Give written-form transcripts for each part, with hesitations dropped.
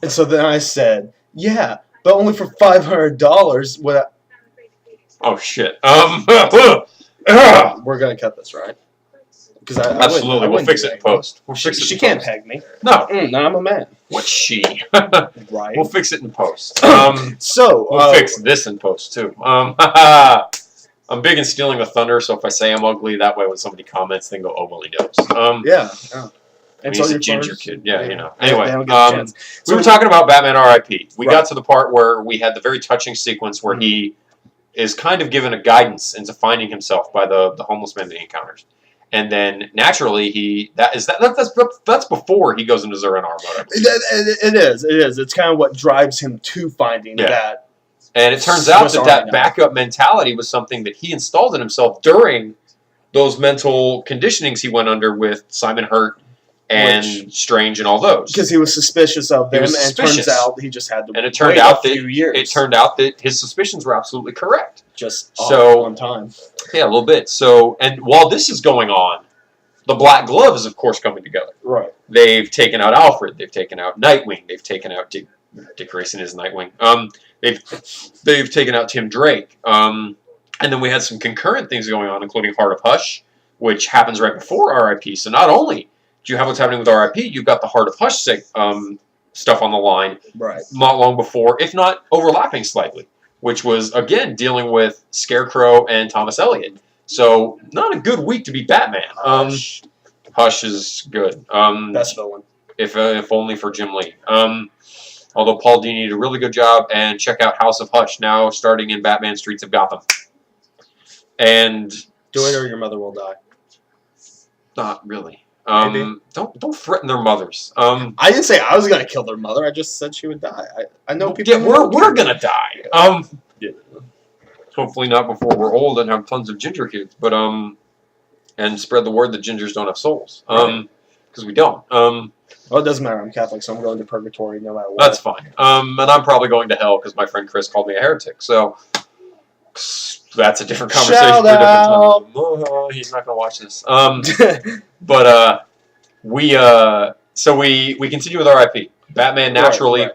And so then I said, yeah, but only for $500. Oh shit. We're gonna cut this, right? Because Absolutely, we'll fix it in post. She can't peg me. No. No, I'm a man. What's she? Right. We'll fix it in post. So we'll fix this in post too. I'm big in stealing the thunder, so if I say I'm ugly, that way when somebody comments, they go, "Oh, well, he knows." Yeah. And he's a ginger kid. Yeah, you know. They Anyway, don't get a chance. we were talking about Batman R.I.P. We got to the part where we had the very touching sequence where he is kind of given a guidance into finding himself by the homeless man that he encounters. And then naturally that's before he goes into Zur-En-Armor mode. It is. It's kind of what drives him to finding that. And it turns out that backup mentality was something that he installed in himself during those mental conditionings he went under with Simon Hurt and Strange and all those. Because he was suspicious of them, and it turns out he just had to wait a few years. It turned out that his suspicions were absolutely correct. Just on time. Yeah, a little bit. So, and while this is going on, the Black Glove is, of course, coming together. Right. They've taken out Alfred. They've taken out Nightwing. They've taken out Dick Grayson is Nightwing. They've taken out Tim Drake. And then we had some concurrent things going on, including Heart of Hush, which happens right before R.I.P. So not only do you have what's happening with R.I.P., you've got the Heart of Hush stuff on the line. Right. Not long before, if not overlapping slightly, which was, again, dealing with Scarecrow and Thomas Elliot. So, not a good week to be Batman. Hush is good. Best villain. If only for Jim Lee. Although Paul Dini did a really good job, and check out House of Hush now starting in Batman Streets of Gotham. And do it or your mother will die. Not really. Don't threaten their mothers. I didn't say I was gonna kill their mother. I just said she would die. I know people. Yeah, we're gonna die. Hopefully not before we're old and have tons of ginger kids. But and spread the word that gingers don't have souls. Because we don't. Well, it doesn't matter. I'm Catholic, so I'm going to purgatory no matter what. That's fine. And I'm probably going to hell because my friend Chris called me a heretic. So that's a different conversation for a different time. Oh, he's not going to watch this. But we continue with R.I.P. Batman naturally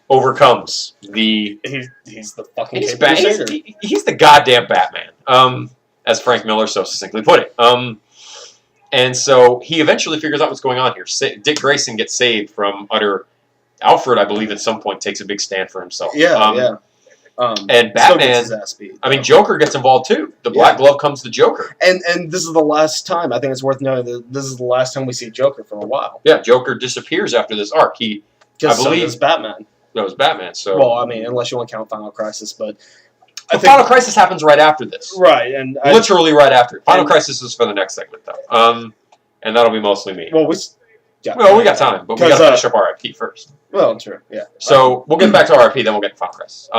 overcomes the. He's the fucking. He's the goddamn Batman. As Frank Miller so succinctly put it. And so he eventually figures out what's going on here. Dick Grayson gets saved from utter. Alfred, I believe, at some point takes a big stand for himself. Yeah. And Batman, Joker gets involved too. The Black Glove comes to Joker. And this is the last time, I think it's worth noting, that this is the last time we see Joker for a while. Yeah, Joker disappears after this arc. I believe it's Batman. That was Batman, so... Well, I mean, unless you want to count Final Crisis, but... Final Crisis happens right after this. Right, and... Literally right after it. Final Crisis is for the next segment, though. And that'll be mostly me. Well, we got time, but we got to finish up R.I.P. first. Well, true, yeah. So, we'll get back to R.I.P., then we'll get to Final Crisis.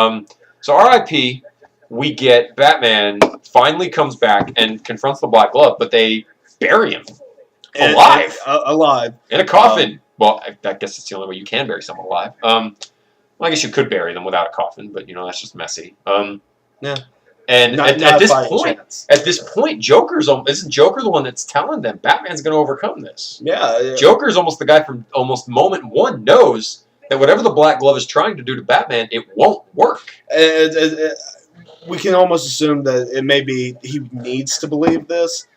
So R.I.P., we get Batman finally comes back and confronts the Black Glove, but they bury him alive. Alive. In a coffin. Well, I guess it's the only way you can bury someone alive. Well, I guess you could bury them without a coffin, but, that's just messy. Yeah. And at this point, isn't Joker the one that's telling them Batman's going to overcome this? Yeah. Joker's almost the guy from almost moment one knows that whatever the Black Glove is trying to do to Batman, it won't work. We can almost assume that it may be he needs to believe this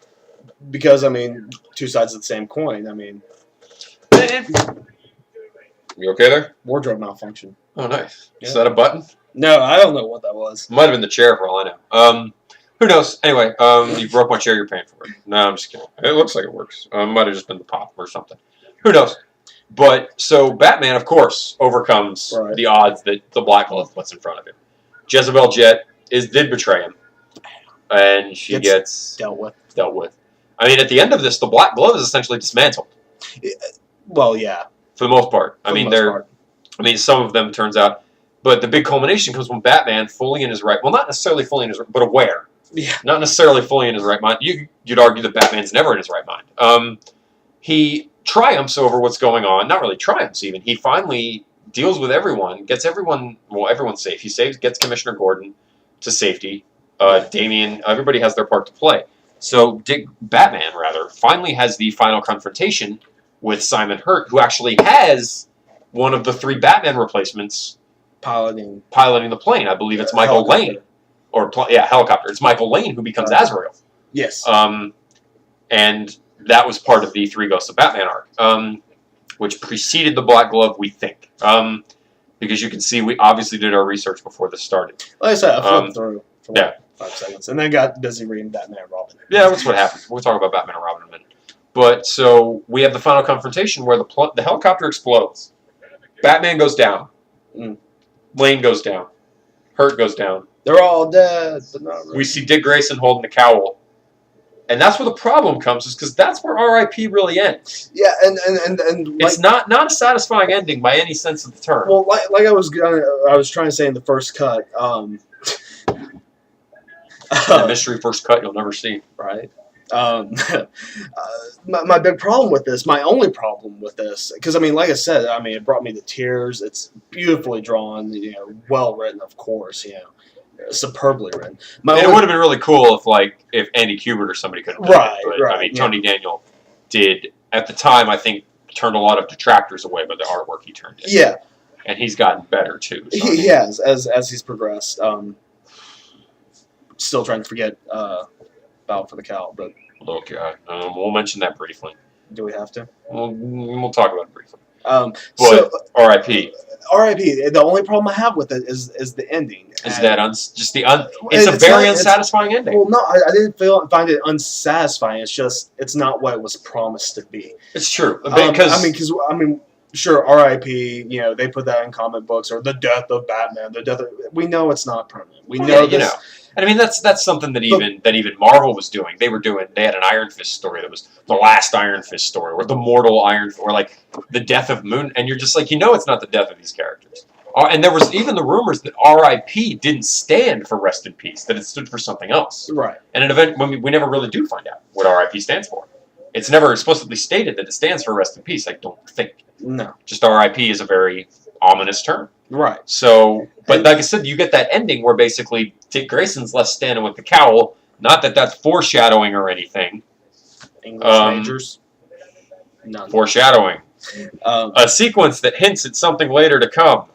because, two sides of the same coin. You okay there? Wardrobe malfunction. Oh, nice. Yeah. Is that a button? No, I don't know what that was. Might have been the chair for all I know. Who knows? Anyway, you broke my chair, you're paying for it. No, I'm just kidding. It looks like it works. Might have just been the pop or something. Who knows? But, so Batman, of course, overcomes the odds that the Black Glove puts in front of him. Jezebel Jet did betray him. And she gets dealt with. At the end of this, the Black Glove is essentially dismantled. Well, yeah. For the most part. Some of them turns out. But the big culmination comes when Batman, fully in his right... Well, not necessarily fully in his right... But aware. Yeah. Not necessarily fully in his right mind. You'd argue that Batman's never in his right mind. He triumphs over what's going on. Not really triumphs, even. He finally deals with everyone. Gets everyone... Well, everyone's safe. Gets Commissioner Gordon to safety. Damian... Everybody has their part to play. So Batman finally has the final confrontation with Simon Hurt, who actually has one of the 3 Batman replacements piloting the plane. I believe it's Michael Lane. Helicopter. It's Michael Lane who becomes Azrael. Yes. And that was part of the 3 Ghosts of Batman arc, which preceded the Black Glove, we think. Because you can see we obviously did our research before this started. Like I said, I flipped through for like 5 seconds, and then got busy reading Batman and Robin. Yeah, that's what happened. We'll talk about Batman and Robin in a minute. But so we have the final confrontation where the helicopter explodes. Batman goes down. Lane goes down. Hurt goes down. They're all dead, but not really. We see Dick Grayson holding the cowl. And that's where the problem comes, is because that's where R.I.P. really ends. Yeah, and it's not a satisfying ending by any sense of the term. Well, like I was trying to say in the first cut, the mystery first cut you'll never see. Right. My big problem with this, my only problem with this, because I mean, like I said, I mean, it brought me to tears. It's beautifully drawn, well written, of course, superbly written. It would have been really cool if Andy Kubert or somebody could have done it. But, I mean, Tony Daniel did, at the time, I think, turned a lot of detractors away by the artwork he turned in. Yeah. And he's gotten better, too. So, he has, as he's progressed. Still trying to forget Battle for the Cowl, but... Okay. We'll mention that briefly. Do we have to? We'll talk about it briefly. But R.I.P. R.I.P. The only problem I have with it is the ending. Is that it's a very unsatisfying ending. Well, no, I didn't find it unsatisfying. It's just it's not what it was promised to be. It's true because sure, R.I.P. They put that in comic books, or the death of Batman. We know it's not permanent. We know this. And I mean that's something that even Marvel was doing. They had an Iron Fist story that was the last Iron Fist story, or the mortal Iron, or like the death of Moon, and you're just like, it's not the death of these characters. And there was even the rumors that R.I.P. didn't stand for rest in peace, that it stood for something else. Right. And an event when we never really do find out what R.I.P. stands for. It's never explicitly stated that it stands for rest in peace. I don't think. No. Just R.I.P. is a very ominous term. Right. So, but like I said, you get that ending where basically Dick Grayson's left standing with the cowl. Not that that's foreshadowing or anything. English majors. None. Foreshadowing. A sequence that hints at something later to come.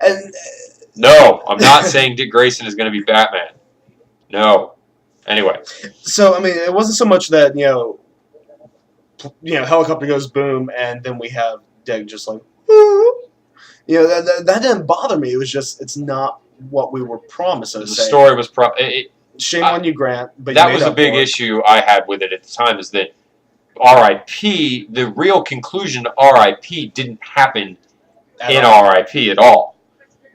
And no, I'm not saying Dick Grayson is going to be Batman. No. Anyway. So, I mean, it wasn't so much that, helicopter goes boom, and then we have Dick just like, that didn't bother me. It was just, it's not what we were promised. The story was shame on you, Grant. But that was a big issue I had with it at the time, is that R.I.P., the real conclusion to R.I.P. didn't happen in R.I.P. at all.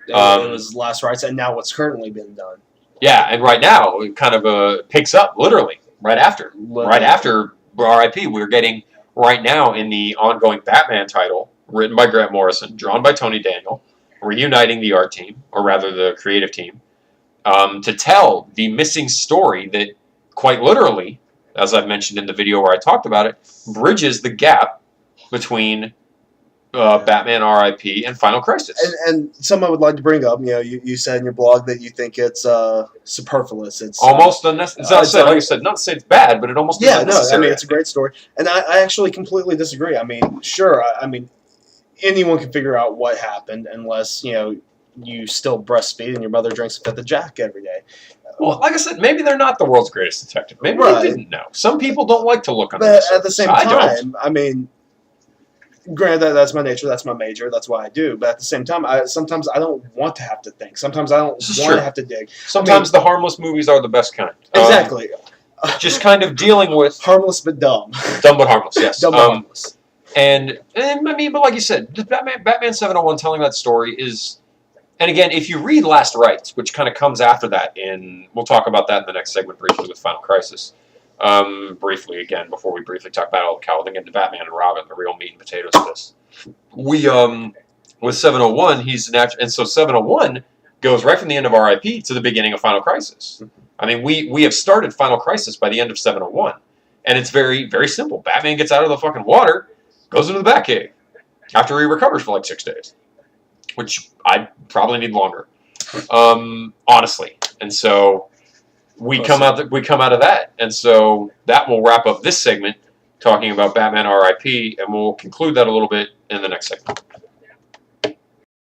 It was last rites, and now what's currently been done. Yeah, and right now it kind of picks up literally right after. Right after R.I.P. We're getting right now in the ongoing Batman title, written by Grant Morrison, drawn by Tony Daniel, reuniting the art team, or rather the creative team, to tell the missing story that, quite literally, as I've mentioned in the video where I talked about it, bridges the gap between Batman R.I.P. and Final Crisis. And someone would like to bring up, you said in your blog that you think it's superfluous. It's almost unnecessary. Like I said, not to say it's bad, but it almost is unnecessary. I mean, it's a great story. And I actually completely disagree. I mean, sure, anyone can figure out what happened unless, you still breastfeed and your mother drinks a fifth of Jack every day. Well, like I said, maybe they're not the world's greatest detective. Maybe they didn't know. Some people don't like to look under the surface. But at the same time, I mean, granted, that's my nature, that's my major, that's what I do. But at the same time, sometimes I don't want to have to think. Sometimes I don't want to have to dig. Sometimes the harmless movies are the best kind. Exactly. Just kind of dealing with... Harmless but dumb. Dumb but harmless, yes. Dumb but harmless. And I mean, but like you said, Batman 701 telling that story is... And again, if you read Last Rites, which kind of comes after that, we'll talk about that in the next segment briefly with Final Crisis. Briefly, again, before we briefly talk about all the Cowl, then get into Batman and Robin, the real meat and potatoes of this. We, with 701, he's an actor, and so 701 goes right from the end of R.I.P. to the beginning of Final Crisis. I mean, we have started Final Crisis by the end of 701, and it's very, very simple. Batman gets out of the fucking water, goes into the Batcave, after he recovers for like 6 days. Which I probably need longer, honestly. And so we come out of that, and so that will wrap up this segment talking about Batman R.I.P. and we'll conclude that a little bit in the next segment.